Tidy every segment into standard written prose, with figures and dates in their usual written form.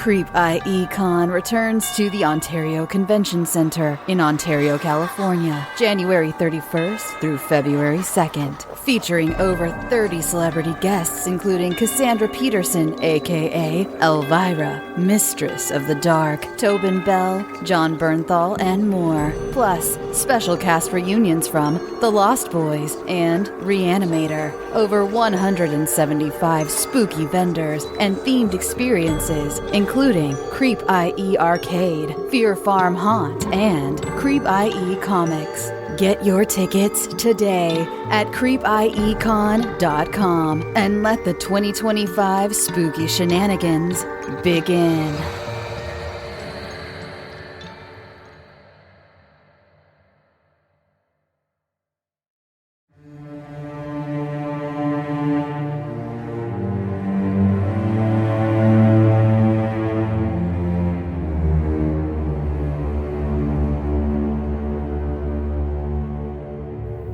Creep IE Con returns to the Ontario Convention Center in Ontario, California, January 31st through February 2nd, featuring over 30 celebrity guests including Cassandra Peterson, aka Elvira, Mistress of the Dark, Tobin Bell, John Bernthal, and more. Plus, special cast reunions from The Lost Boys and Reanimator. Over 175 spooky vendors and themed experiences, including Creep IE Arcade, Fear Farm Haunt, and Creep IE Comics. Get your tickets today at creepiecon.com and let the 2025 spooky shenanigans begin.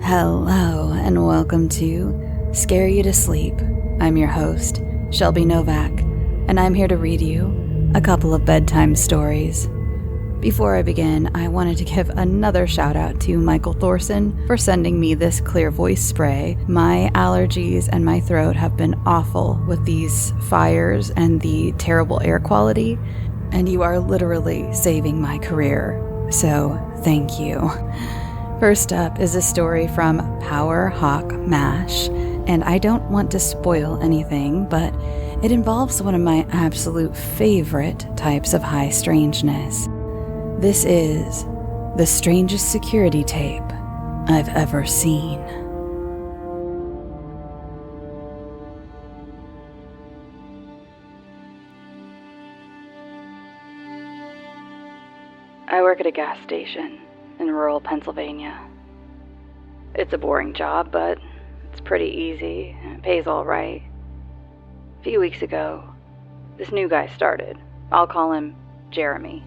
Hello, and welcome to Scare You to Sleep. I'm your host, Shelby Novak, and I'm here to read you a couple of bedtime stories. Before I begin, I wanted to give another shout out to Michael Thorson for sending me this clear voice spray. My allergies and my throat have been awful with these fires and the terrible air quality, and you are literally saving my career. So, thank you. First up is a story from Power Hawk Mash, and I don't want to spoil anything, but it involves one of my absolute favorite types of high strangeness. This is the strangest security tape I've ever seen. I work at a gas station in rural Pennsylvania. It's a boring job, but it's pretty easy and it pays all right. A few weeks ago, this new guy started. I'll call him Jeremy.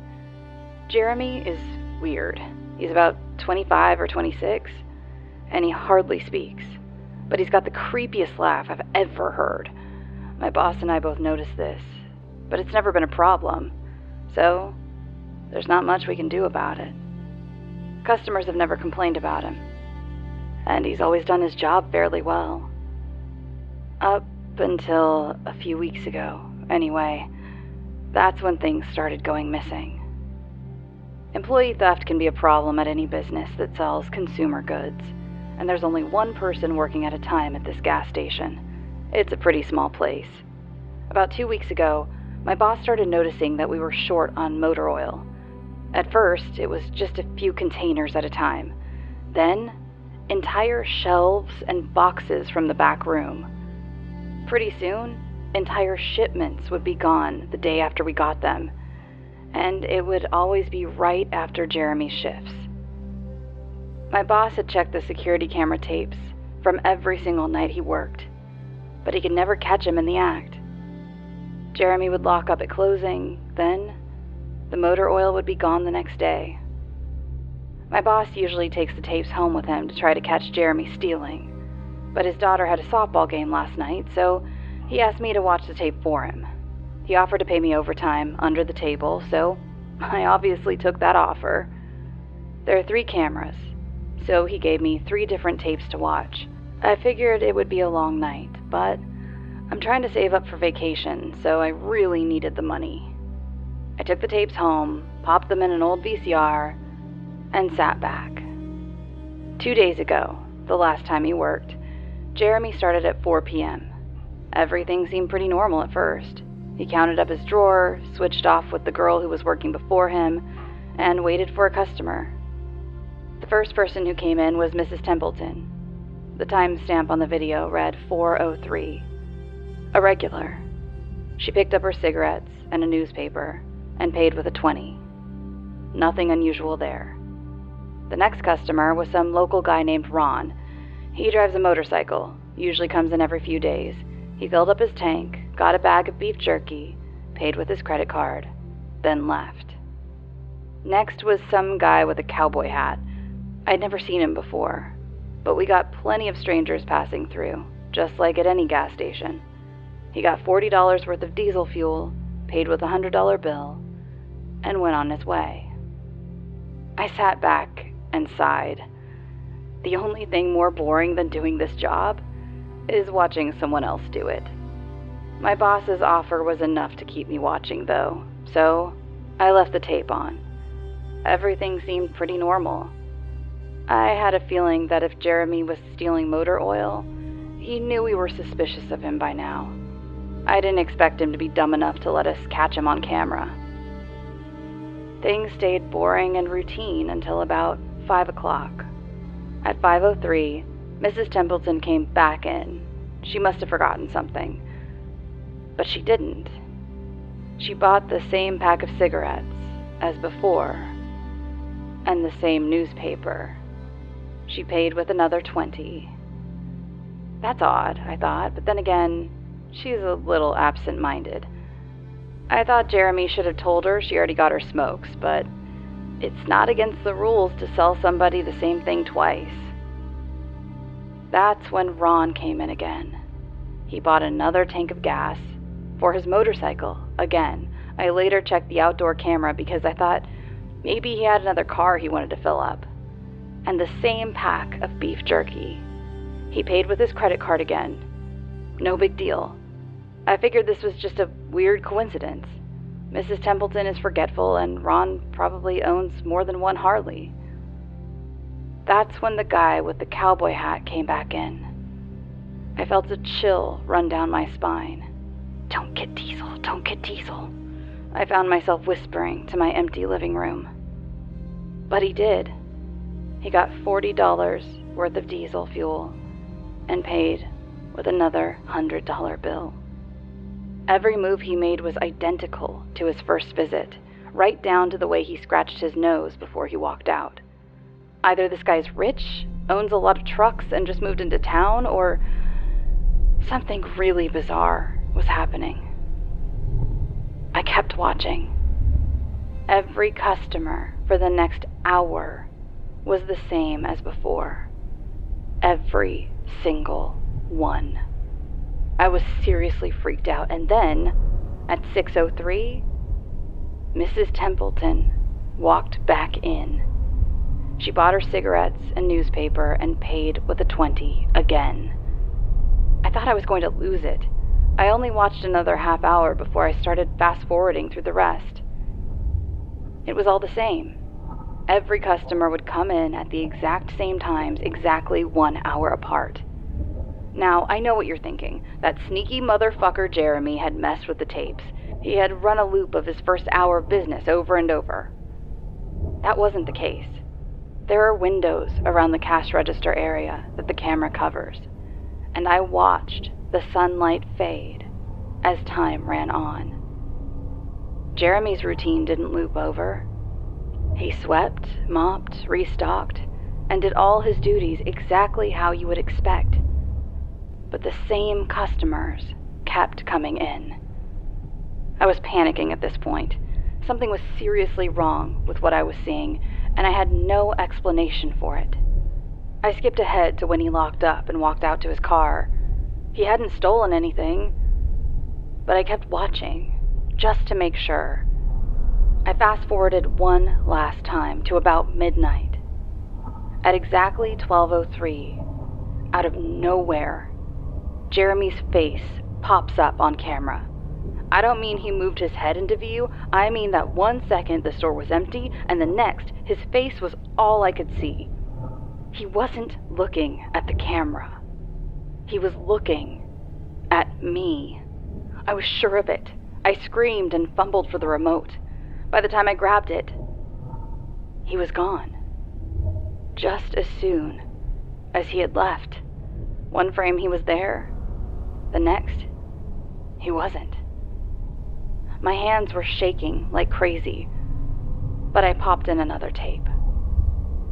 Jeremy is weird. He's about 25 or 26, and he hardly speaks. But he's got the creepiest laugh I've ever heard. My boss and I both noticed this, but it's never been a problem, so there's not much we can do about it. Customers have never complained about him, and he's always done his job fairly well. Up until a few weeks ago, anyway. That's when things started going missing. Employee theft can be a problem at any business that sells consumer goods, and there's only one person working at a time at this gas station. It's a pretty small place. About 2 weeks ago, my boss started noticing that we were short on motor oil. At first, it was just a few containers at a time. Then, entire shelves and boxes from the back room. Pretty soon, entire shipments would be gone the day after we got them, and it would always be right after Jeremy's shifts. My boss had checked the security camera tapes from every single night he worked, but he could never catch him in the act. Jeremy would lock up at closing, then the motor oil would be gone the next day. My boss usually takes the tapes home with him to try to catch Jeremy stealing, but his daughter had a softball game last night, so he asked me to watch the tape for him. He offered to pay me overtime under the table, so I obviously took that offer. There are 3 cameras, so he gave me 3 different tapes to watch. I figured it would be a long night, but I'm trying to save up for vacation, so I really needed the money. I took the tapes home, popped them in an old VCR, and sat back. 2 days ago, the last time he worked, Jeremy started at 4 p.m. Everything seemed pretty normal at first. He counted up his drawer, switched off with the girl who was working before him, and waited for a customer. The first person who came in was Mrs. Templeton. The timestamp on the video read 4:03. A regular. She picked up her cigarettes and a newspaper and paid with a 20. Nothing unusual there. The next customer was some local guy named Ron. He drives a motorcycle, usually comes in every few days. He filled up his tank, got a bag of beef jerky, paid with his credit card, then left. Next was some guy with a cowboy hat. I'd never seen him before, but we got plenty of strangers passing through, just like at any gas station. He got $40 worth of diesel fuel paid with a $100 bill, and went on his way. I sat back and sighed. The only thing more boring than doing this job is watching someone else do it. My boss's offer was enough to keep me watching, though, so I left the tape on. Everything seemed pretty normal. I had a feeling that if Jeremy was stealing motor oil, he knew we were suspicious of him by now. I didn't expect him to be dumb enough to let us catch him on camera. Things stayed boring and routine until about 5 o'clock. At 5:03, Mrs. Templeton came back in. She must have forgotten something. But she didn't. She bought the same pack of cigarettes as before, and the same newspaper. She paid with another 20. That's odd, I thought, but then again, she's a little absent-minded. I thought Jeremy should have told her she already got her smokes, but it's not against the rules to sell somebody the same thing twice. That's when Ron came in again. He bought another tank of gas for his motorcycle again. I later checked the outdoor camera because I thought maybe he had another car he wanted to fill up. And the same pack of beef jerky. He paid with his credit card again. No big deal. I figured this was just a weird coincidence. Mrs. Templeton is forgetful, and Ron probably owns more than one Harley. That's when the guy with the cowboy hat came back in. I felt a chill run down my spine. "Don't get Diesel, don't get Diesel," I found myself whispering to my empty living room. But he did. He got $40 worth of diesel fuel and paid with another $100 bill. Every move he made was identical to his first visit, right down to the way he scratched his nose before he walked out. Either this guy's rich, owns a lot of trucks, and just moved into town, or something really bizarre was happening. I kept watching. Every customer for the next hour was the same as before. Every single one. I was seriously freaked out, and then, at 6:03, Mrs. Templeton walked back in. She bought her cigarettes and newspaper and paid with a 20 again. I thought I was going to lose it. I only watched another half hour before I started fast-forwarding through the rest. It was all the same. Every customer would come in at the exact same times, exactly 1 hour apart. Now, I know what you're thinking. That sneaky motherfucker Jeremy had messed with the tapes. He had run a loop of his first hour of business over and over. That wasn't the case. There are windows around the cash register area that the camera covers, and I watched the sunlight fade as time ran on. Jeremy's routine didn't loop over. He swept, mopped, restocked, and did all his duties exactly how you would expect. But the same customers kept coming in. I was panicking at this point. Something was seriously wrong with what I was seeing, and I had no explanation for it. I skipped ahead to when he locked up and walked out to his car. He hadn't stolen anything, but I kept watching, just to make sure. I fast-forwarded one last time to about midnight. At exactly 12:03, out of nowhere, Jeremy's face pops up on camera. I don't mean he moved his head into view. I mean that 1 second the store was empty, and the next, his face was all I could see. He wasn't looking at the camera. He was looking at me. I was sure of it. I screamed and fumbled for the remote. By the time I grabbed it, he was gone. Just as soon as he had left. One frame he was there, the next, he wasn't. My hands were shaking like crazy, but I popped in another tape.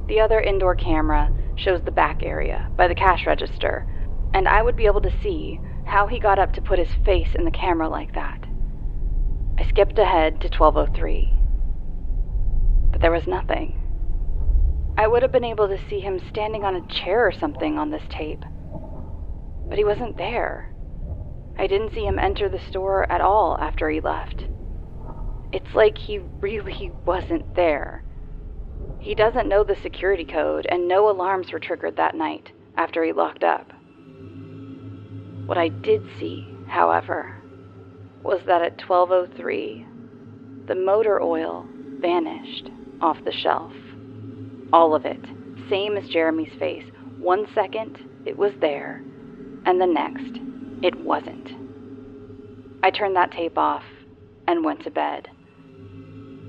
The other indoor camera shows the back area by the cash register, and I would be able to see how he got up to put his face in the camera like that. I skipped ahead to 12:03, but there was nothing. I would have been able to see him standing on a chair or something on this tape, but he wasn't there. I didn't see him enter the store at all after he left. It's like he really wasn't there. He doesn't know the security code, and no alarms were triggered that night after he locked up. What I did see, however, was that at 12:03, the motor oil vanished off the shelf. All of it, same as Jeremy's face. 1 second, it was there, and the next, it wasn't. I turned that tape off and went to bed.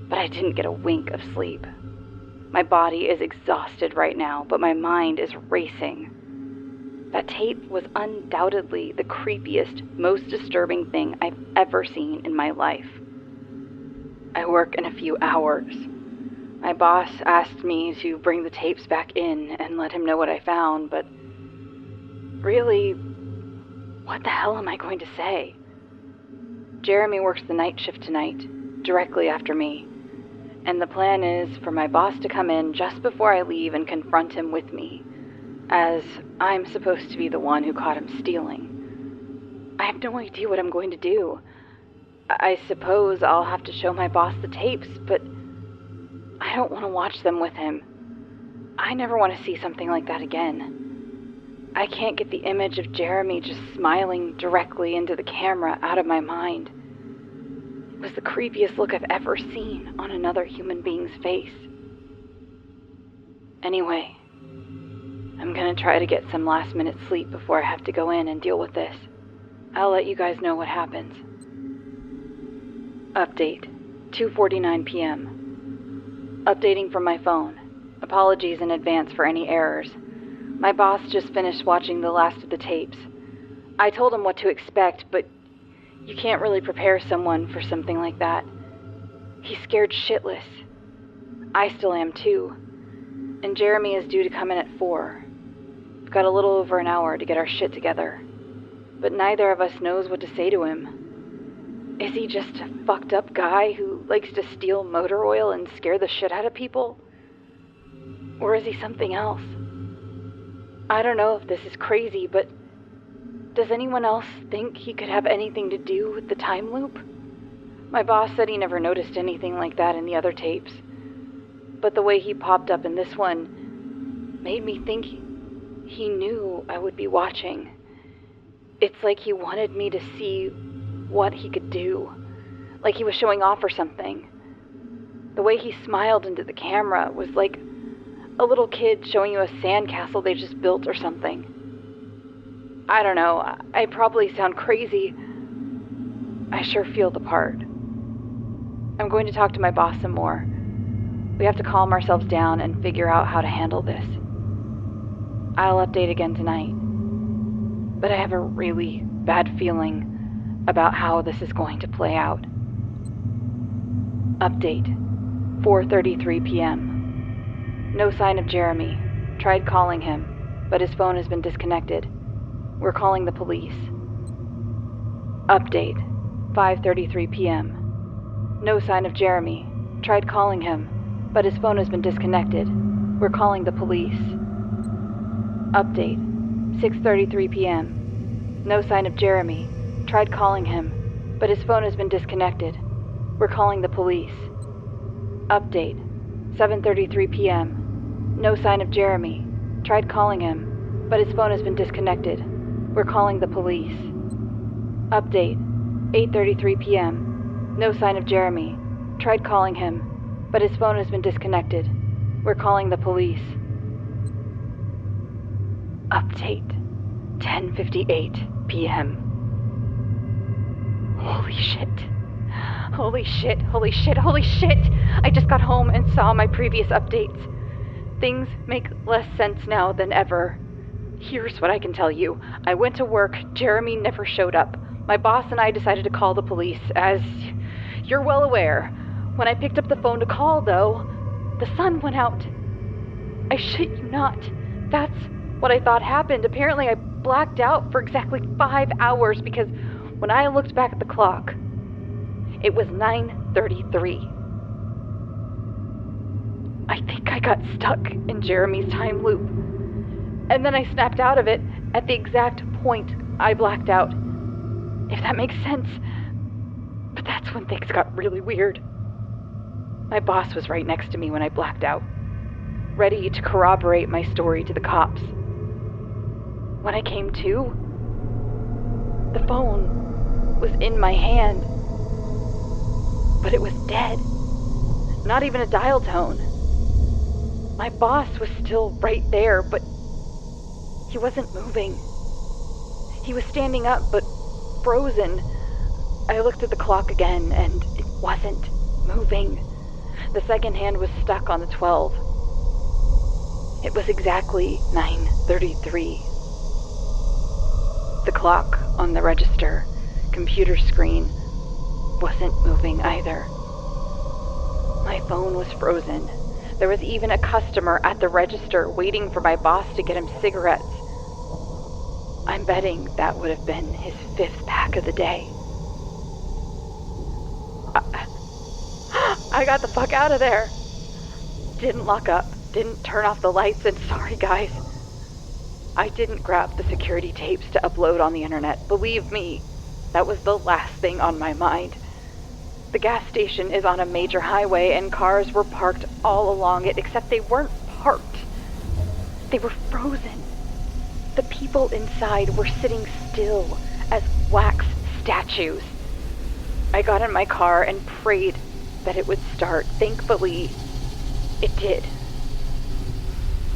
But I didn't get a wink of sleep. My body is exhausted right now, but my mind is racing. That tape was undoubtedly the creepiest, most disturbing thing I've ever seen in my life. I work in a few hours. My boss asked me to bring the tapes back in and let him know what I found, but really, what the hell am I going to say? Jeremy works the night shift tonight, directly after me, and the plan is for my boss to come in just before I leave and confront him with me, as I'm supposed to be the one who caught him stealing. I have no idea what I'm going to do. I suppose I'll have to show my boss the tapes, but I don't want to watch them with him. I never want to see something like that again. I can't get the image of Jeremy just smiling directly into the camera out of my mind. It was the creepiest look I've ever seen on another human being's face. Anyway, I'm gonna try to get some last-minute sleep before I have to go in and deal with this. I'll let you guys know what happens. Update, 2:49 p.m. Updating from my phone. Apologies in advance for any errors. My boss just finished watching the last of the tapes. I told him what to expect, but you can't really prepare someone for something like that. He's scared shitless. I still am too. And Jeremy is due to come in at 4. We've got a little over an hour to get our shit together. But neither of us knows what to say to him. Is he just a fucked up guy who likes to steal motor oil and scare the shit out of people? Or is he something else? I don't know if this is crazy, but does anyone else think he could have anything to do with the time loop? My boss said he never noticed anything like that in the other tapes, but the way he popped up in this one made me think he knew I would be watching. It's like he wanted me to see what he could do, like he was showing off or something. The way he smiled into the camera was like a little kid showing you a sandcastle they just built or something. I don't know, I probably sound crazy. I sure feel the part. I'm going to talk to my boss some more. We have to calm ourselves down and figure out how to handle this. I'll update again tonight. But I have a really bad feeling about how this is going to play out. Update, 4:33 p.m. No sign of Jeremy. Tried calling him, but his phone has been disconnected. We're calling the police. Update, 5:33 p.m. No sign of Jeremy. Tried calling him, but his phone has been disconnected. We're calling the police. Update, 6:33 p.m. No sign of Jeremy. Tried calling him, but his phone has been disconnected. We're calling the police. Update, 7:33 p.m. No sign of Jeremy. Tried calling him, but his phone has been disconnected. We're calling the police. Update, 8:33 p.m. No sign of Jeremy. Tried calling him, but his phone has been disconnected. We're calling the police. Update, 10:58 p.m. Holy shit. Holy shit, holy shit, holy shit! I just got home and saw my previous updates. Things make less sense now than ever. Here's what I can tell you. I went to work, Jeremy never showed up. My boss and I decided to call the police, as you're well aware. When I picked up the phone to call, though, the sun went out. I shit you not. That's what I thought happened. Apparently I blacked out for exactly 5 hours because when I looked back at the clock, it was 9:33. I think I got stuck in Jeremy's time loop. And then I snapped out of it at the exact point I blacked out. If that makes sense. But that's when things got really weird. My boss was right next to me when I blacked out, ready to corroborate my story to the cops. When I came to, the phone was in my hand, but it was dead. Not even a dial tone. My boss was still right there, but he wasn't moving. He was standing up, but frozen. I looked at the clock again, and it wasn't moving. The second hand was stuck on the 12. It was exactly 9:33. The clock on the register computer screen wasn't moving either. My phone was frozen. There was even a customer at the register waiting for my boss to get him cigarettes. I'm betting that would have been his 5th pack of the day. I got the fuck out of there. Didn't lock up, didn't turn off the lights, and sorry guys, I didn't grab the security tapes to upload on the internet. Believe me, that was the last thing on my mind. The gas station is on a major highway and cars were parked all along it, except they weren't parked. They were frozen. The people inside were sitting still as wax statues. I got in my car and prayed that it would start. Thankfully, it did.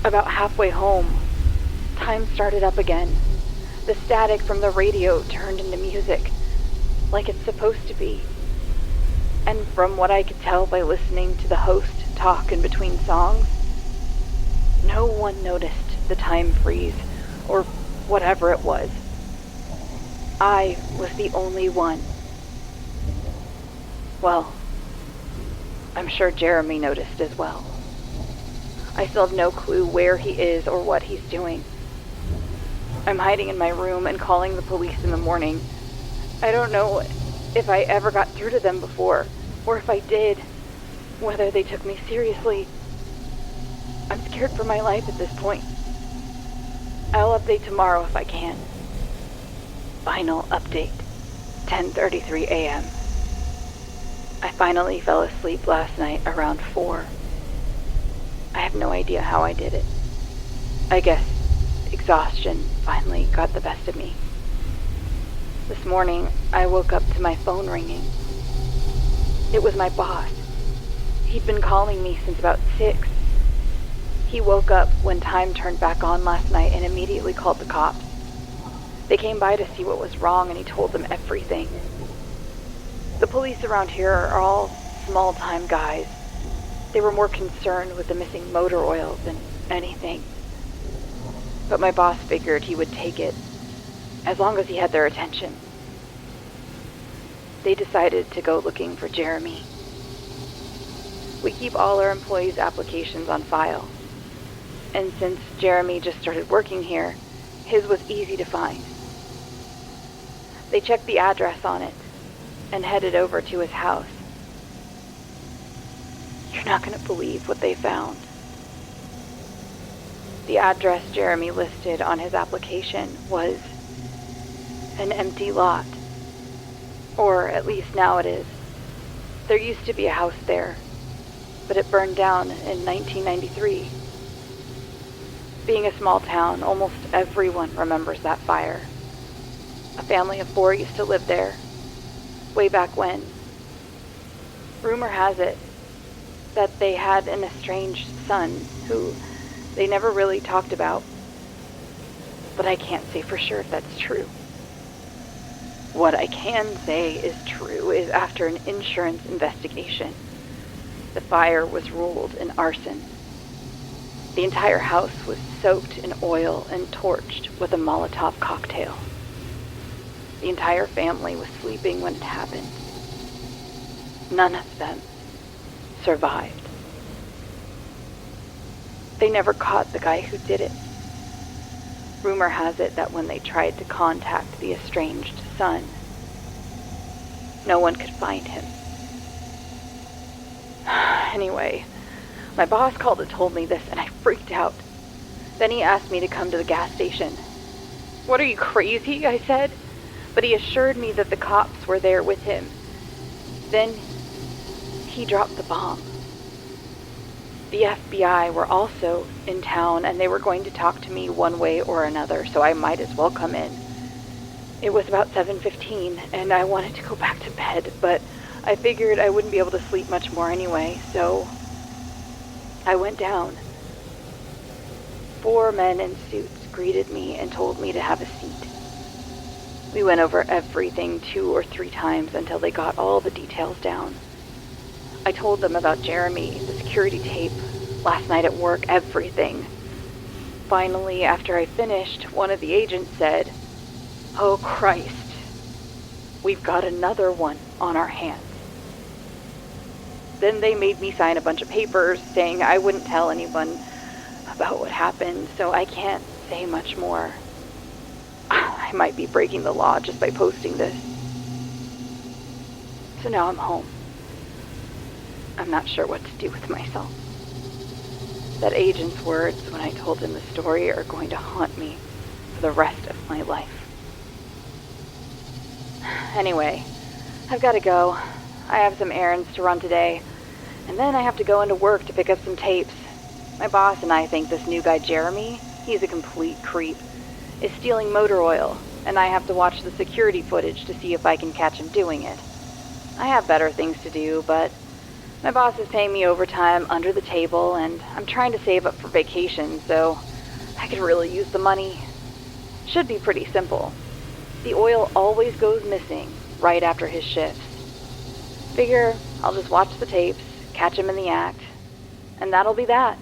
About halfway home, time started up again. The static from the radio turned into music, like it's supposed to be. And from what I could tell by listening to the host talk in between songs, no one noticed the time freeze, or whatever it was. I was the only one. Well, I'm sure Jeremy noticed as well. I still have no clue where he is or what he's doing. I'm hiding in my room and calling the police in the morning. I don't know if I ever got through to them before, or if I did, whether they took me seriously. I'm scared for my life at this point. I'll update tomorrow if I can. Final update, 10:33 a.m. I finally fell asleep last night around 4. I have no idea how I did it. I guess exhaustion finally got the best of me. This morning, I woke up to my phone ringing. It was my boss. He'd been calling me since about 6. He woke up when time turned back on last night and immediately called the cops. They came by to see what was wrong, and he told them everything. The police around here are all small-time guys. They were more concerned with the missing motor oil than anything. But my boss figured he would take it, as long as he had their attention. They decided to go looking for Jeremy. We keep all our employees' applications on file. And since Jeremy just started working here, his was easy to find. They checked the address on it and headed over to his house. You're not going to believe what they found. The address Jeremy listed on his application was an empty lot. Or at least now it is. There used to be a house there, but it burned down in 1993. Being a small town, almost everyone remembers that fire. A family of 4 used to live there, way back when. Rumor has it that they had an estranged son who they never really talked about, but I can't say for sure if that's true. What I can say is true is after an insurance investigation, the fire was ruled an arson. The entire house was soaked in oil and torched with a Molotov cocktail. The entire family was sleeping when it happened. None of them survived. They never caught the guy who did it. Rumor has it that when they tried to contact the estranged son, no one could find him. Anyway, my boss called and told me this, and I freaked out. Then he asked me to come to the gas station. What, are you crazy? I said, but he assured me that the cops were there with him. Then he dropped the bomb. The FBI were also in town, and they were going to talk to me one way or another, so I might as well come in. It was about 7:15, and I wanted to go back to bed, but I figured I wouldn't be able to sleep much more anyway, so I went down. 4 men in suits greeted me and told me to have a seat. We went over everything 2 or 3 times until they got all the details down. I told them about Jeremy, the security tape, last night at work, everything. Finally, after I finished, one of the agents said, "Oh Christ, we've got another one on our hands." Then they made me sign a bunch of papers saying I wouldn't tell anyone about what happened, so I can't say much more. I might be breaking the law just by posting this. So now I'm home. I'm not sure what to do with myself. That agent's words when I told him the story are going to haunt me for the rest of my life. Anyway, I've got to go. I have some errands to run today, and then I have to go into work to pick up some tapes. My boss and I think this new guy Jeremy, he's a complete creep, is stealing motor oil, and I have to watch the security footage to see if I can catch him doing it. I have better things to do, but my boss is paying me overtime under the table, and I'm trying to save up for vacation, so I could really use the money. Should be pretty simple. The oil always goes missing right after his shifts. Figure I'll just watch the tapes, catch him in the act, and that'll be that.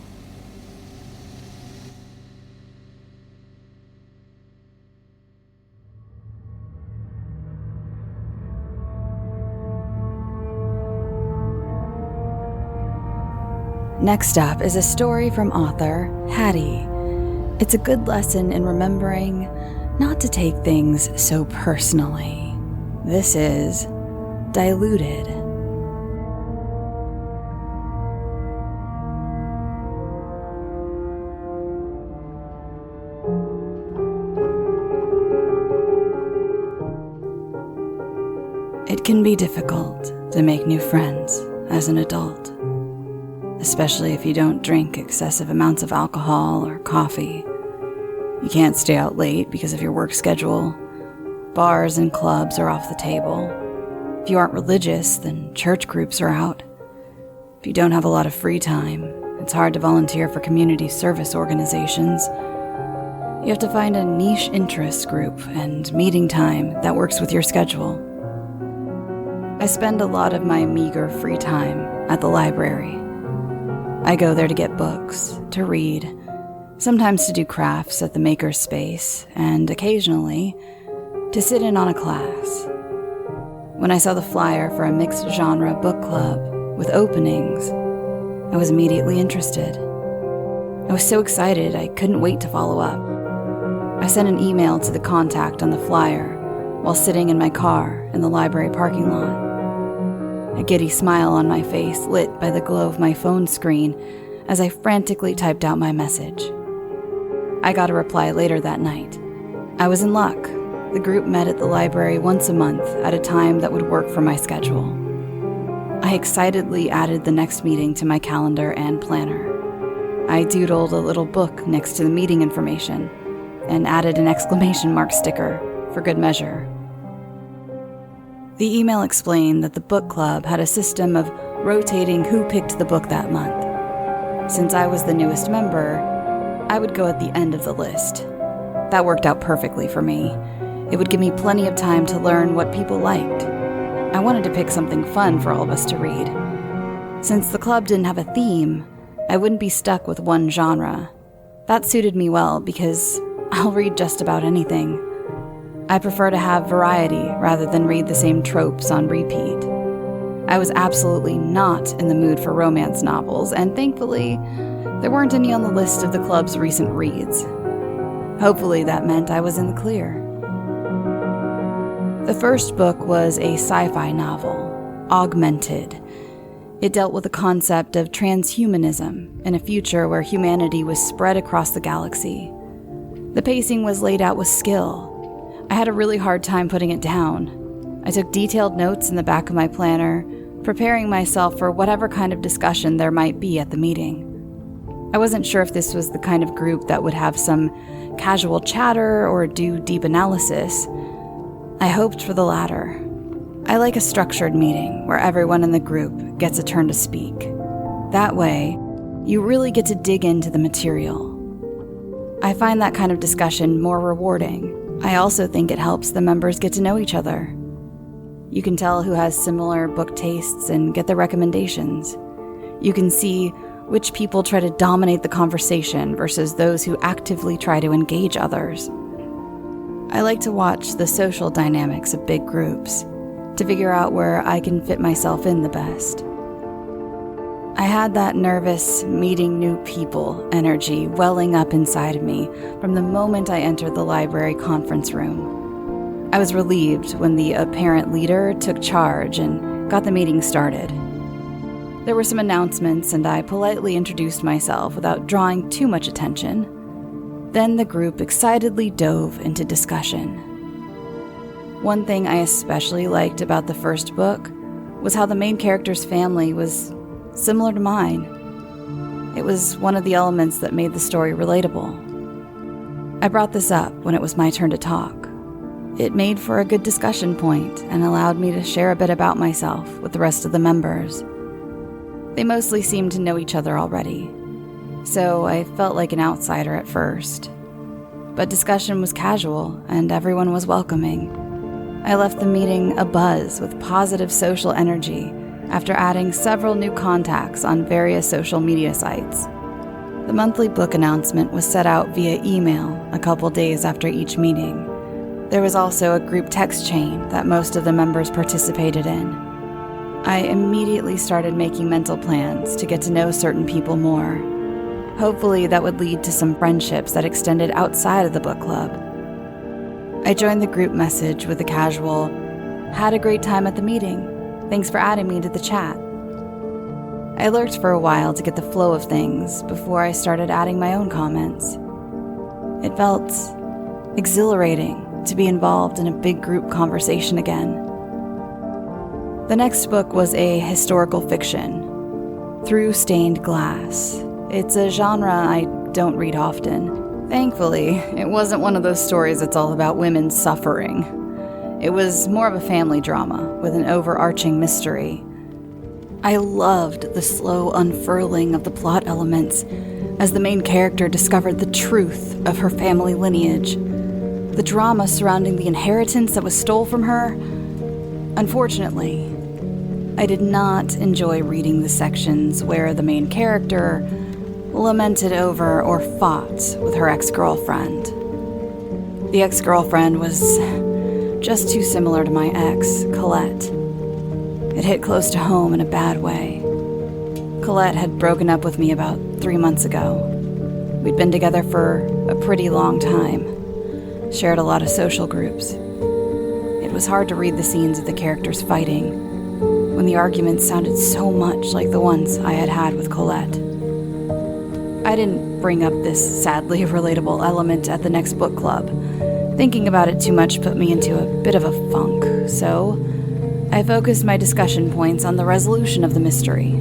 Next up is a story from author Hattey. It's a good lesson in remembering not to take things so personally. This is Diluted. It can be difficult to make new friends as an adult, especially if you don't drink excessive amounts of alcohol or coffee. You can't stay out late because of your work schedule. Bars and clubs are off the table. If you aren't religious, then church groups are out. If you don't have a lot of free time, it's hard to volunteer for community service organizations. You have to find a niche interest group and meeting time that works with your schedule. I spend a lot of my meager free time at the library. I go there to get books, to read, sometimes to do crafts at the maker's space, and occasionally to sit in on a class. When I saw the flyer for a mixed genre book club with openings, I was immediately interested. I was so excited I couldn't wait to follow up. I sent an email to the contact on the flyer while sitting in my car in the library parking lot. A giddy smile on my face lit by the glow of my phone screen as I frantically typed out my message. I got a reply later that night. I was in luck. The group met at the library once a month at a time that would work for my schedule. I excitedly added the next meeting to my calendar and planner. I doodled a little book next to the meeting information and added an exclamation mark sticker for good measure. The email explained that the book club had a system of rotating who picked the book that month. Since I was the newest member, I would go at the end of the list. That worked out perfectly for me. It would give me plenty of time to learn what people liked. I wanted to pick something fun for all of us to read. Since the club didn't have a theme, I wouldn't be stuck with one genre. That suited me well because I'll read just about anything. I prefer to have variety rather than read the same tropes on repeat. I was absolutely not in the mood for romance novels, and thankfully, there weren't any on the list of the club's recent reads. Hopefully that meant I was in the clear. The first book was a sci-fi novel, Augmented. It dealt with the concept of transhumanism in a future where humanity was spread across the galaxy. The pacing was laid out with skill. I had a really hard time putting it down. I took detailed notes in the back of my planner, preparing myself for whatever kind of discussion there might be at the meeting. I wasn't sure if this was the kind of group that would have some casual chatter or do deep analysis. I hoped for the latter. I like a structured meeting where everyone in the group gets a turn to speak. That way, you really get to dig into the material. I find that kind of discussion more rewarding. I also think it helps the members get to know each other. You can tell who has similar book tastes and get their recommendations. You can see which people try to dominate the conversation versus those who actively try to engage others. I like to watch the social dynamics of big groups to figure out where I can fit myself in the best. I had that nervous, meeting new people energy welling up inside of me from the moment I entered the library conference room. I was relieved when the apparent leader took charge and got the meeting started. There were some announcements, and I politely introduced myself without drawing too much attention. Then the group excitedly dove into discussion. One thing I especially liked about the first book was how the main character's family was similar to mine. It was one of the elements that made the story relatable. I brought this up when it was my turn to talk. It made for a good discussion point and allowed me to share a bit about myself with the rest of the members. They mostly seemed to know each other already, so I felt like an outsider at first. But discussion was casual and everyone was welcoming. I left the meeting abuzz with positive social energy after adding several new contacts on various social media sites. The monthly book announcement was set out via email a couple days after each meeting. There was also a group text chain that most of the members participated in. I immediately started making mental plans to get to know certain people more. Hopefully that would lead to some friendships that extended outside of the book club. I joined the group message with a casual, "Had a great time at the meeting. Thanks for adding me to the chat." I lurked for a while to get the flow of things before I started adding my own comments. It felt exhilarating to be involved in a big group conversation again. The next book was a historical fiction, Through Stained Glass. It's a genre I don't read often. Thankfully, it wasn't one of those stories that's all about women suffering. It was more of a family drama with an overarching mystery. I loved the slow unfurling of the plot elements as the main character discovered the truth of her family lineage. The drama surrounding the inheritance that was stole from her. Unfortunately, I did not enjoy reading the sections where the main character lamented over or fought with her ex-girlfriend. The ex-girlfriend was just too similar to my ex, Colette. It hit close to home in a bad way. Colette had broken up with me about 3 months ago. We'd been together for a pretty long time, shared a lot of social groups. It was hard to read the scenes of the characters fighting when the arguments sounded so much like the ones I had had with Colette. I didn't bring up this sadly relatable element at the next book club. Thinking about it too much put me into a bit of a funk, so I focused my discussion points on the resolution of the mystery.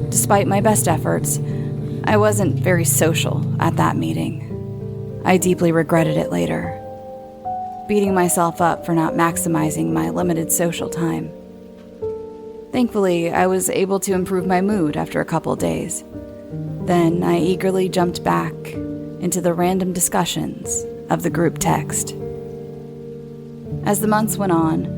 Despite my best efforts, I wasn't very social at that meeting. I deeply regretted it later, beating myself up for not maximizing my limited social time. Thankfully, I was able to improve my mood after a couple days. Then I eagerly jumped back into the random discussions of the group text. As the months went on,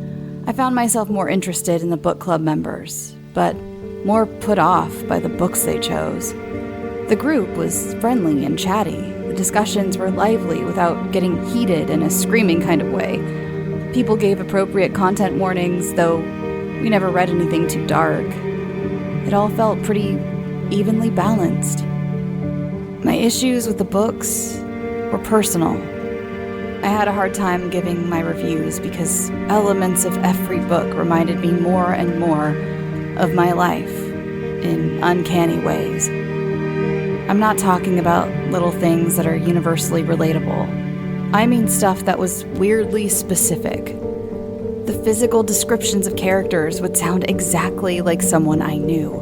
I found myself more interested in the book club members, but more put off by the books they chose. The group was friendly and chatty. The discussions were lively without getting heated in a screaming kind of way. People gave appropriate content warnings, though we never read anything too dark. It all felt pretty evenly balanced. My issues with the books were personal. I had a hard time giving my reviews because elements of every book reminded me more and more of my life in uncanny ways. I'm not talking about little things that are universally relatable. I mean stuff that was weirdly specific. The physical descriptions of characters would sound exactly like someone I knew.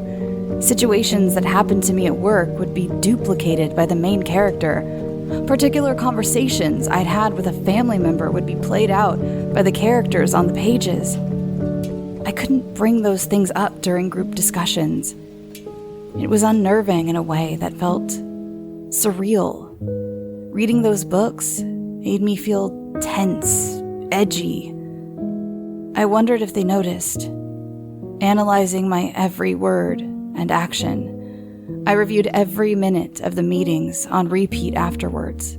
Situations that happened to me at work would be duplicated by the main character. Particular conversations I'd had with a family member would be played out by the characters on the pages. I couldn't bring those things up during group discussions. It was unnerving in a way that felt surreal. Reading those books made me feel tense, edgy. I wondered if they noticed. Analyzing my every word and action, I reviewed every minute of the meetings on repeat afterwards.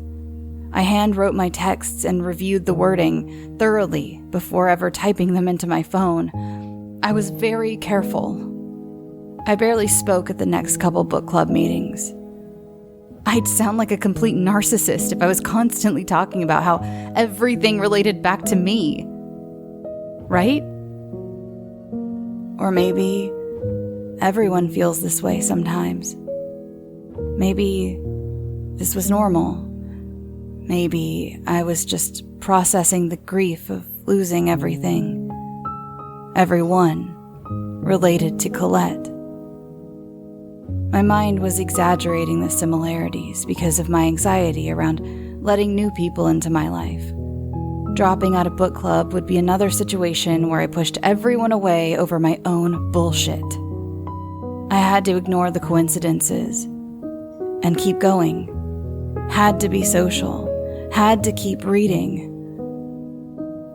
I hand-wrote my texts and reviewed the wording thoroughly before ever typing them into my phone. I was very careful. I barely spoke at the next couple book club meetings. I'd sound like a complete narcissist if I was constantly talking about how everything related back to me. Right? Or maybe everyone feels this way sometimes. Maybe this was normal. Maybe I was just processing the grief of losing everything. Everyone related to Colette. My mind was exaggerating the similarities because of my anxiety around letting new people into my life. Dropping out of book club would be another situation where I pushed everyone away over my own bullshit. I had to ignore the coincidences and keep going. Had to be social. Had to keep reading.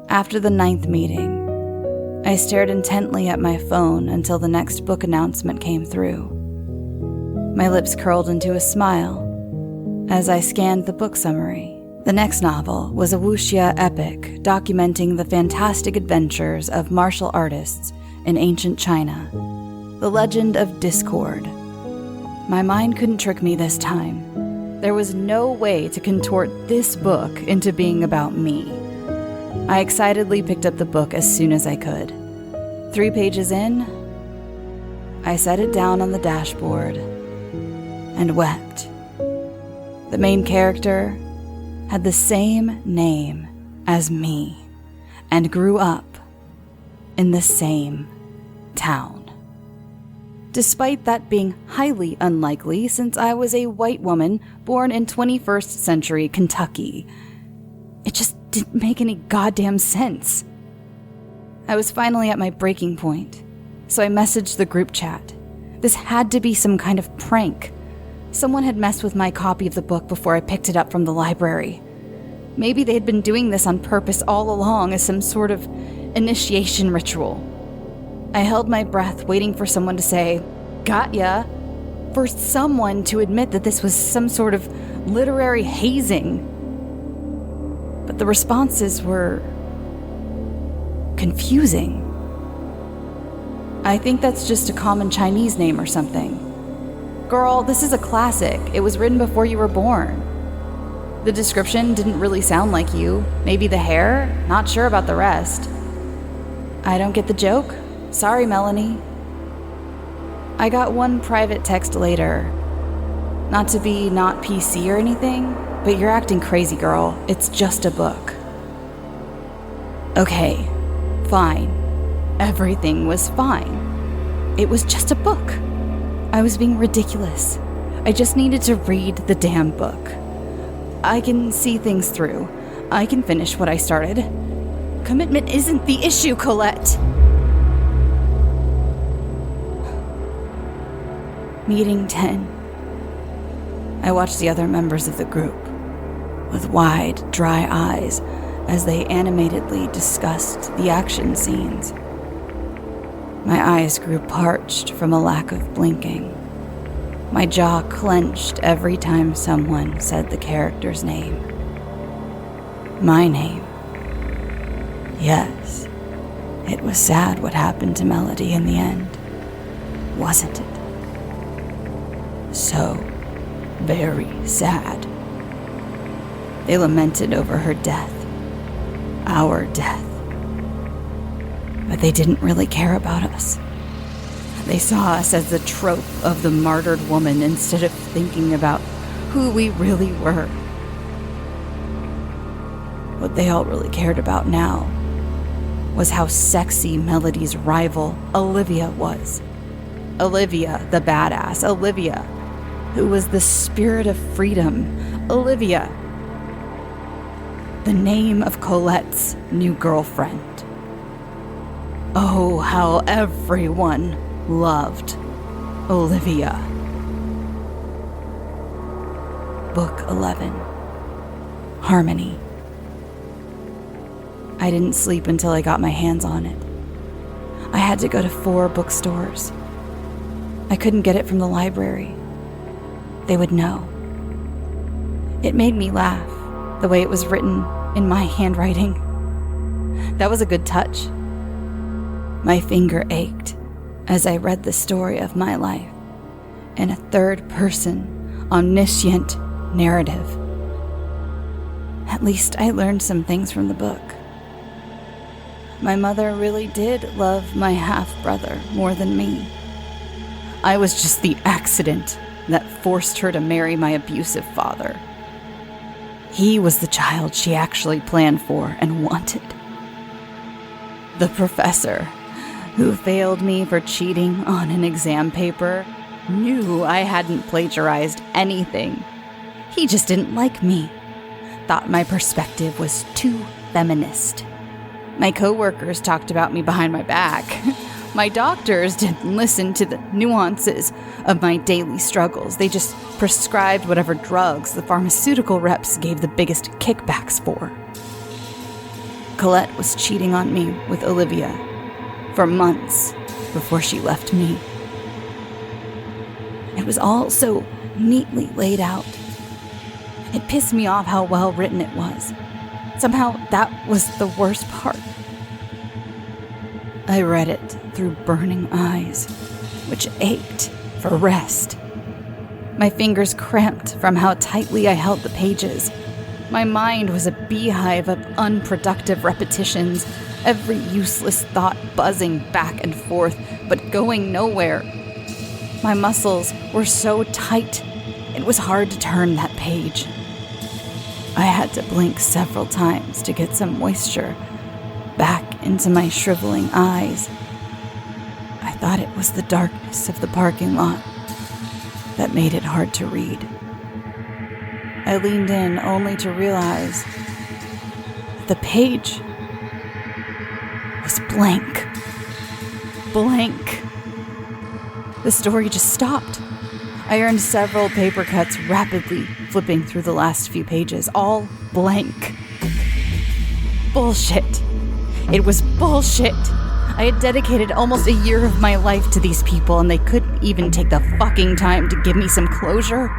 After the 9th meeting, I stared intently at my phone until the next book announcement came through. My lips curled into a smile as I scanned the book summary. The next novel was a wuxia epic documenting the fantastic adventures of martial artists in ancient China, The Legend of Discord. My mind couldn't trick me this time. There was no way to contort this book into being about me. I excitedly picked up the book as soon as I could. 3 pages in, I set it down on the dashboard and wept. The main character had the same name as me and grew up in the same town. Despite that being highly unlikely since I was a white woman born in 21st century Kentucky, it just didn't make any goddamn sense. I was finally at my breaking point, so I messaged the group chat. This had to be some kind of prank. Someone had messed with my copy of the book before I picked it up from the library. Maybe they had been doing this on purpose all along as some sort of initiation ritual. I held my breath, waiting for someone to say, "Got ya," for someone to admit that this was some sort of literary hazing. But the responses were confusing. I think that's just a common Chinese name or something. Girl, this is a classic. It was written before you were born. The description didn't really sound like you. Maybe the hair? Not sure about the rest. I don't get the joke? Sorry, Melanie. I got one private text later. Not to be not PC or anything, but you're acting crazy, girl. It's just a book. Okay, fine. Everything was fine. It was just a book. I was being ridiculous. I just needed to read the damn book. I can see things through. I can finish what I started. Commitment isn't the issue, Colette. Meeting 10. I watched the other members of the group with wide, dry eyes as they animatedly discussed the action scenes. My eyes grew parched from a lack of blinking. My jaw clenched every time someone said the character's name. My name. Yes, it was sad what happened to Melody in the end, wasn't it? So very sad. They lamented over her death, our death. But they didn't really care about us. They saw us as the trope of the martyred woman instead of thinking about who we really were. What they all really cared about now was how sexy Melody's rival, Olivia, was. Olivia, the badass. Olivia, who was the spirit of freedom. Olivia, the name of Colette's new girlfriend. Oh, how everyone loved Olivia. Book 11. Harmony. I didn't sleep until I got my hands on it. I had to go to 4 bookstores. I couldn't get it from the library. They would know. It made me laugh, the way it was written in my handwriting. That was a good touch. My finger ached as I read the story of my life in a third-person, omniscient narrative. At least I learned some things from the book. My mother really did love my half-brother more than me. I was just the accident that forced her to marry my abusive father. He was the child she actually planned for and wanted. The professor, who failed me for cheating on an exam paper, knew I hadn't plagiarized anything. He just didn't like me. Thought my perspective was too feminist. My coworkers talked about me behind my back. My doctors didn't listen to the nuances of my daily struggles. They just prescribed whatever drugs the pharmaceutical reps gave the biggest kickbacks for. Colette was cheating on me with Olivia for months before she left me. It was all so neatly laid out. It pissed me off how well written it was. Somehow that was the worst part. I read it through burning eyes, which ached for rest. My fingers cramped from how tightly I held the pages. My mind was a beehive of unproductive repetitions, every useless thought buzzing back and forth, but going nowhere. My muscles were so tight, it was hard to turn that page. I had to blink several times to get some moisture back into my shriveling eyes. I thought it was the darkness of the parking lot that made it hard to read. I leaned in only to realize that the page was blank. Blank. The story just stopped. I earned several paper cuts rapidly flipping through the last few pages, all blank. Bullshit. It was bullshit. I had dedicated almost a year of my life to these people, and they couldn't even take the fucking time to give me some closure.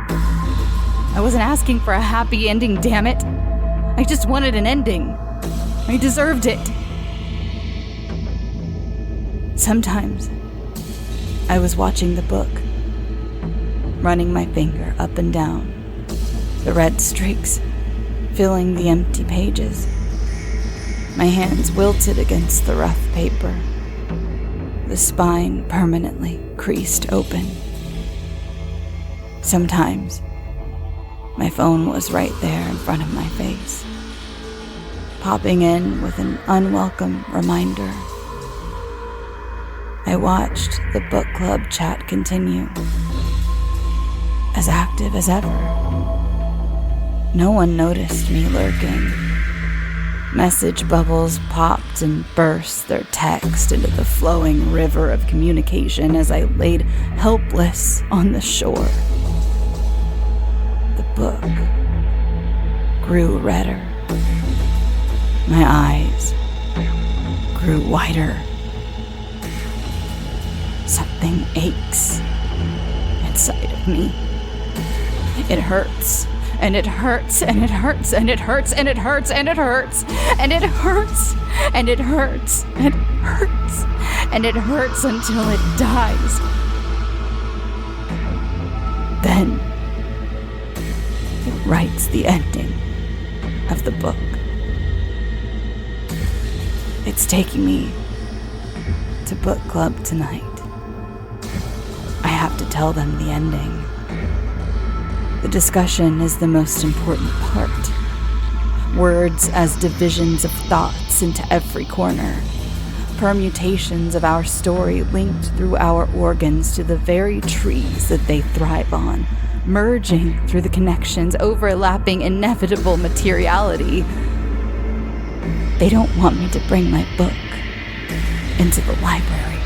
I wasn't asking for a happy ending, damn it. I just wanted an ending. I deserved it. Sometimes, I was watching the book, running my finger up and down, the red streaks filling the empty pages. My hands wilted against the rough paper, the spine permanently creased open. Sometimes, my phone was right there in front of my face, popping in with an unwelcome reminder. I watched the book club chat continue, as active as ever. No one noticed me lurking. Message bubbles popped and burst their text into the flowing river of communication as I laid helpless on the shore. The book grew redder. My eyes grew wider. Something aches inside of me. It hurts. And it hurts, and it hurts, and it hurts, and it hurts, and it hurts, and it hurts, and it hurts, and it hurts, and it hurts until it dies. Then it writes the ending of the book. It's taking me to book club tonight. I have to tell them the ending. The discussion is the most important part. Words as divisions of thoughts into every corner. permutations of our story linked through our organs to the very trees that they thrive on, merging through the connections, overlapping inevitable materiality. They don't want me to bring my book into the library.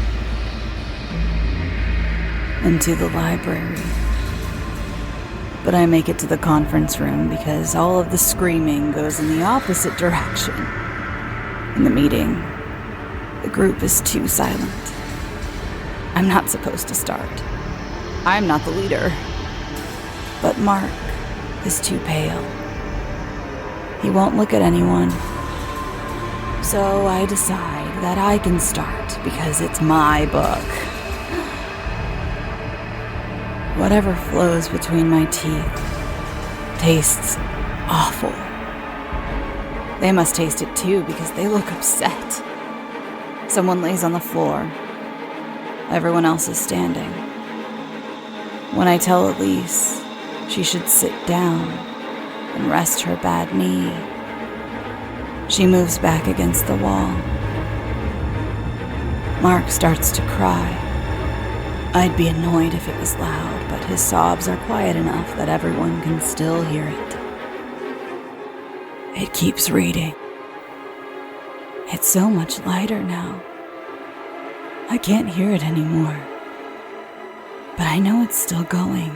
Into the library. But I make it to the conference room because all of the screaming goes in the opposite direction. In the meeting, the group is too silent. I'm not supposed to start. I'm not the leader. But Mark is too pale. He won't look at anyone. So I decide that I can start because it's my book. Whatever flows between my teeth tastes awful. They must taste it too because they look upset. Someone lays on the floor. Everyone else is standing. When I tell Elise she should sit down and rest her bad knee, she moves back against the wall. Mark starts to cry. I'd be annoyed if it was loud, but his sobs are quiet enough that everyone can still hear it. It keeps reading. It's so much lighter now. I can't hear it anymore. But I know it's still going.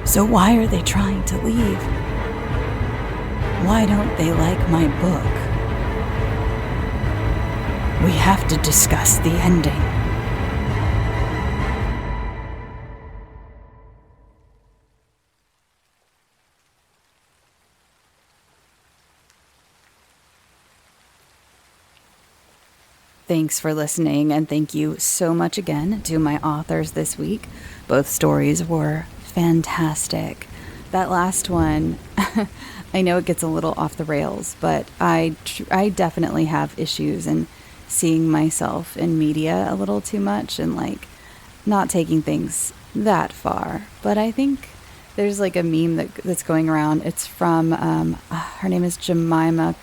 So why are they trying to leave? Why don't they like my book? We have to discuss the ending. Thanks for listening, and thank you so much again to my authors this week. Both stories were fantastic. That last one, I know it gets a little off the rails, but I definitely have issues in seeing myself in media a little too much and not taking things that far. But I think there's a meme that's going around. It's from her name is Jemima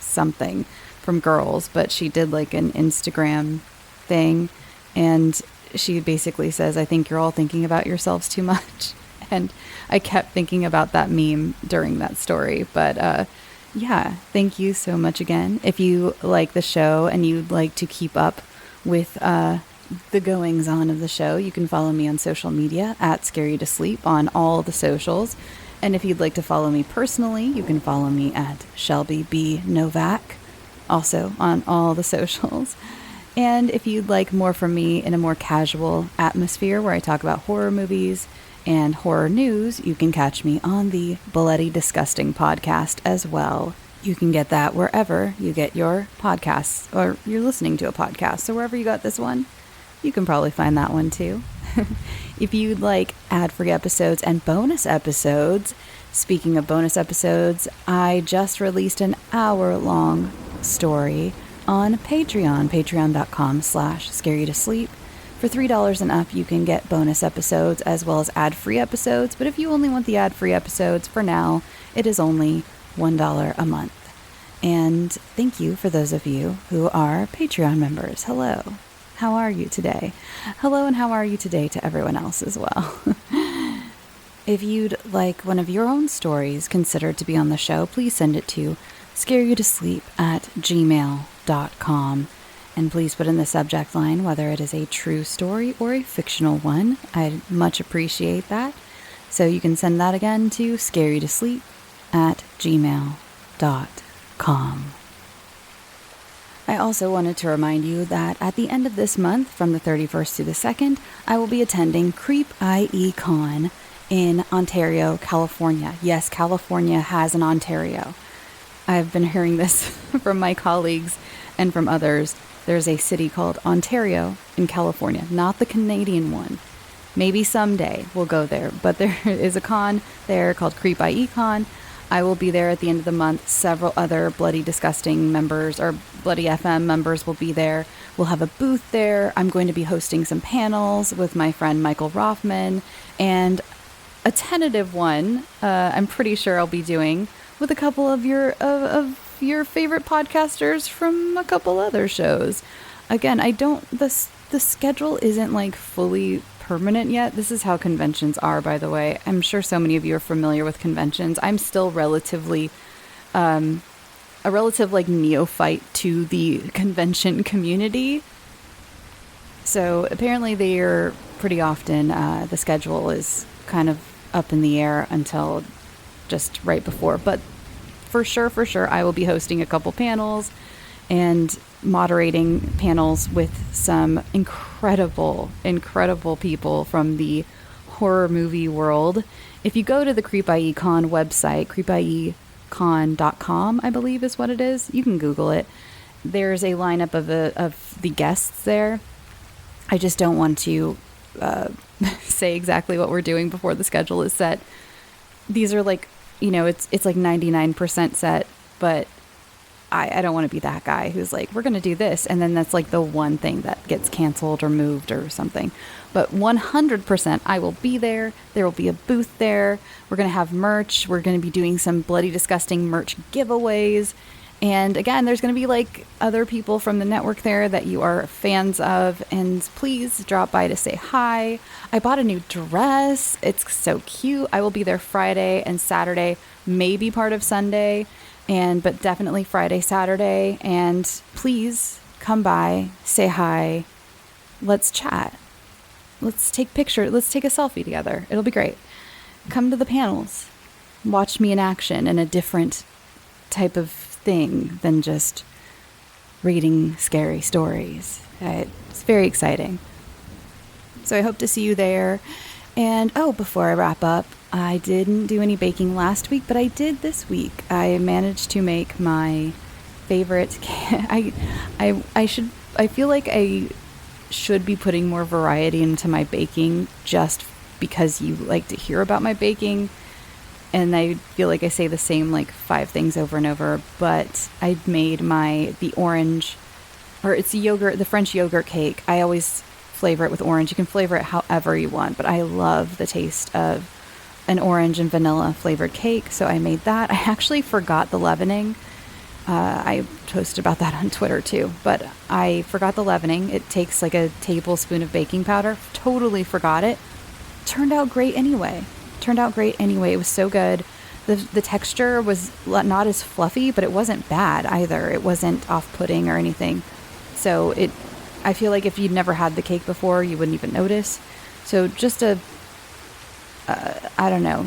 something from Girls, but she did an Instagram thing, and she basically says, I think you're all thinking about yourselves too much. And I kept thinking about that meme during that story. But yeah, thank you so much again. If you like the show and you'd like to keep up with the goings on of the show, you can follow me on social media at scareyoutosleep on all the socials. And if you'd like to follow me personally, you can follow me at Shelby B. Novak, also on all the socials. And if you'd like more from me in a more casual atmosphere where I talk about horror movies and horror news, you can catch me on the Bloody Disgusting podcast as well. You can get that wherever you get your podcasts, or you're listening to a podcast. So wherever you got this one, you can probably find that one too. If you'd like ad-free episodes and bonus episodes, speaking of bonus episodes, I just released an hour-long story on Patreon, patreon.com/scareyoutosleep. For $3 and up, you can get bonus episodes as well as ad-free episodes. But if you only want the ad-free episodes, for now, it is only $1 a month. And thank you for those of you who are Patreon members. Hello. How are you today? Hello, and how are you today to everyone else as well? If you'd like one of your own stories considered to be on the show, please send it to scareyoutosleep@gmail.com. And please put in the subject line whether it is a true story or a fictional one. I'd much appreciate that. So you can send that again to scareyoutosleep@gmail.com. I also wanted to remind you that at the end of this month, from the 31st to the 2nd, I will be attending Creep IE Con in Ontario, California. Yes, California has an Ontario. I've been hearing this from my colleagues and from others. There's a city called Ontario in California, not the Canadian one. Maybe someday we'll go there, but there is a con there called Creep IE Con. I will be there at the end of the month. Several other Bloody Disgusting members or Bloody FM members will be there. We'll have a booth there. I'm going to be hosting some panels with my friend Michael Rothman, and a tentative one I'm pretty sure I'll be doing with a couple of your favorite podcasters from a couple other shows. Again, the schedule isn't like fully permanent yet. This is how conventions are, by the way. I'm sure so many of you are familiar with conventions. I'm still relatively a relative like neophyte to the convention community. So apparently they're pretty often, the schedule is kind of up in the air until just right before. But for sure, I will be hosting a couple panels and moderating panels with some incredible people from the horror movie world. If you go to the Creep.ie Con website, creepiecon.com, I believe is what it is. You can Google it. There's a lineup of the guests there. I just don't want to say exactly what we're doing before the schedule is set. These are like, it's like 99% set, but I don't want to be that guy who's like, we're going to do this. And then that's like the one thing that gets canceled or moved or something. But 100% I will be there. There will be a booth there. We're going to have merch. We're going to be doing some Bloody Disgusting merch giveaways. And again, there's going to be like other people from the network there that you are fans of. And please drop by to say hi. I bought a new dress. It's so cute. I will be there Friday and Saturday, maybe part of Sunday, but definitely Friday, Saturday. And please come by, say hi. Let's chat. Let's take pictures. Let's take a selfie together. It'll be great. Come to the panels. Watch me in action in a different type of thing than just reading scary stories. It's very exciting. So I hope to see you there. And before I wrap up, I didn't do any baking last week, but I did this week. I managed to make my favorite. I feel like I should be putting more variety into my baking just because you like to hear about my baking. And I feel like I say the same like 5 things over and over, but I made the orange, or it's the French yogurt cake. I always flavor it with orange. You can flavor it however you want, but I love the taste of an orange and vanilla flavored cake. So I made that. I actually forgot the leavening. I posted about that on Twitter too, but I forgot the leavening. It takes like a tablespoon of baking powder. Totally forgot it. Turned out great anyway. It was so good. The texture was not as fluffy, but it wasn't bad either. It wasn't off-putting or anything. So I feel like if you'd never had the cake before, you wouldn't even notice. So just I don't know.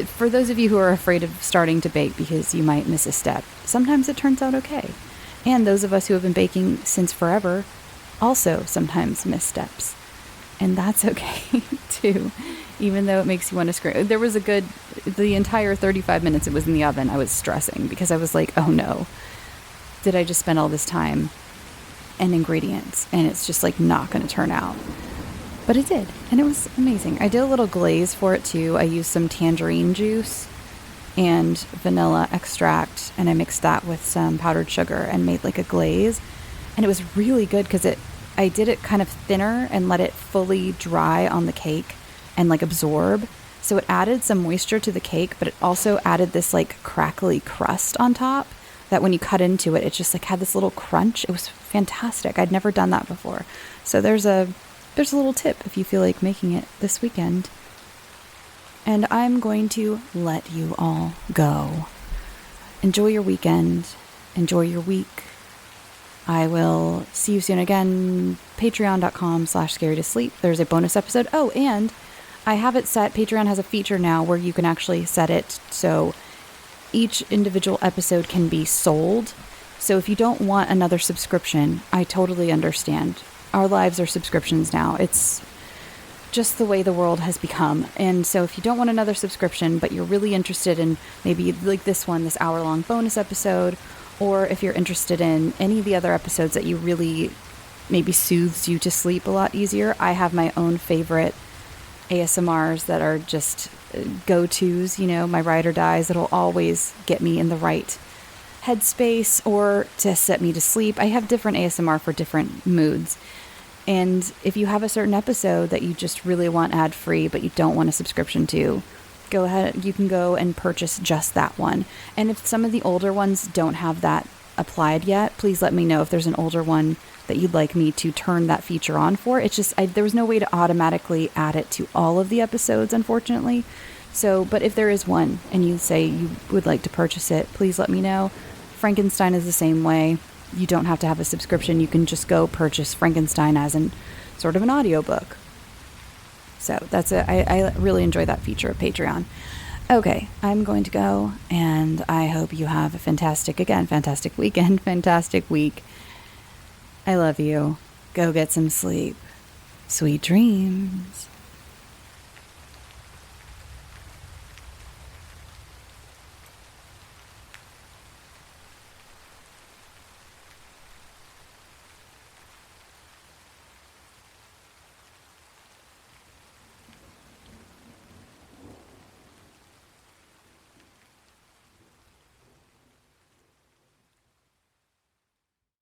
For those of you who are afraid of starting to bake because you might miss a step, sometimes it turns out okay. And those of us who have been baking since forever also sometimes miss steps. And that's okay too, even though it makes you want to scream. There was the entire 35 minutes it was in the oven, I was stressing because I was like, oh no, did I just spend all this time and ingredients and it's just like not going to turn out. But it did, and it was amazing. I did a little glaze for it too. I used some tangerine juice and vanilla extract, and I mixed that with some powdered sugar and made like a glaze. And it was really good because I did it kind of thinner and let it fully dry on the cake and like absorb. So it added some moisture to the cake, but it also added this like crackly crust on top that when you cut into it, it just like had this little crunch. It was fantastic. I'd never done that before. So there's a little tip if you feel like making it this weekend. And I'm going to let you all go. Enjoy your weekend. Enjoy your week. I will see you soon again. Patreon.com/scareyoutosleep. There's a bonus episode. Oh, and I have it set. Patreon has a feature now where you can actually set it so each individual episode can be sold. So if you don't want another subscription, I totally understand. Our lives are subscriptions now. It's just the way the world has become. And so if you don't want another subscription, but you're really interested in maybe like this hour-long bonus episode, or if you're interested in any of the other episodes that you really maybe soothes you to sleep a lot easier, I have my own favorite ASMRs that are just go-tos, my ride or dies that'll always get me in the right headspace or to set me to sleep. I have different ASMR for different moods. And if you have a certain episode that you just really want ad-free, but you don't want a subscription to, go ahead, you can go and purchase just that one. And if some of the older ones don't have that applied yet, please let me know if there's an older one that you'd like me to turn that feature on for. It's just, there was no way to automatically add it to all of the episodes, unfortunately. So, but if there is one and you say you would like to purchase it, please let me know. Frankenstein is the same way. You don't have to have a subscription. You can just go purchase Frankenstein as an sort of an audiobook. So that's it. I really enjoy that feature of Patreon. Okay, I'm going to go, and I hope you have a fantastic weekend, fantastic week. I love you. Go get some sleep. Sweet dreams.